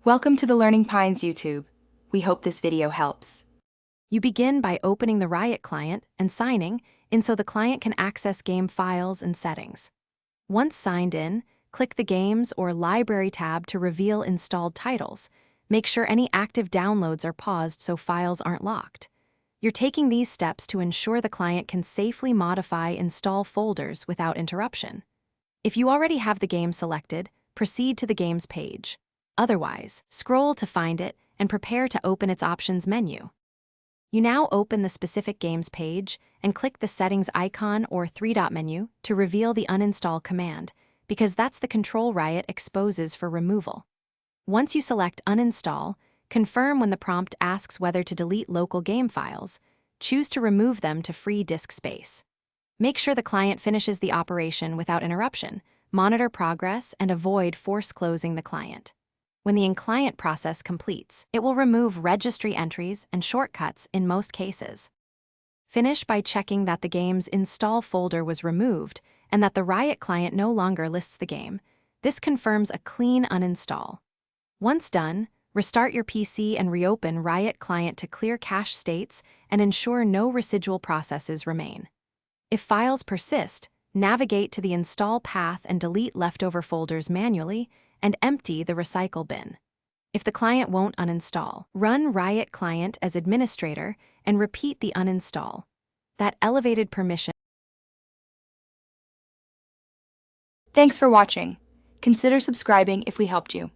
Welcome to the Learning Pines YouTube. We hope this video helps. You begin by opening the Riot client and signing in so the client can access game files and settings. Once signed in, click the Games or Library tab to reveal installed titles. Make sure any active downloads are paused so files aren't locked. You're taking these steps to ensure the client can safely modify install folders without interruption. If you already have the game selected, proceed to the Games page. Otherwise, scroll to find it and prepare to open its options menu. You now open the specific Games page and click the Settings icon or three-dot menu to reveal the Uninstall command, because that's the control Riot exposes for removal. Once you select Uninstall, confirm when the prompt asks whether to delete local game files. Choose to remove them to free disk space. Make sure the client finishes the operation without interruption, monitor progress, and avoid force closing the client. When the in-client process completes, it will remove registry entries and shortcuts in most cases. Finish by checking that the game's install folder was removed and that the Riot client no longer lists the game. This confirms a clean uninstall. Once done, restart your PC and reopen Riot client to clear cache states and ensure no residual processes remain. If files persist, navigate to the install path and delete leftover folders manually and empty the recycle bin. If the client won't uninstall, run Riot client as administrator and repeat the uninstall. That elevated permission. Thanks for watching. Consider subscribing if we helped you.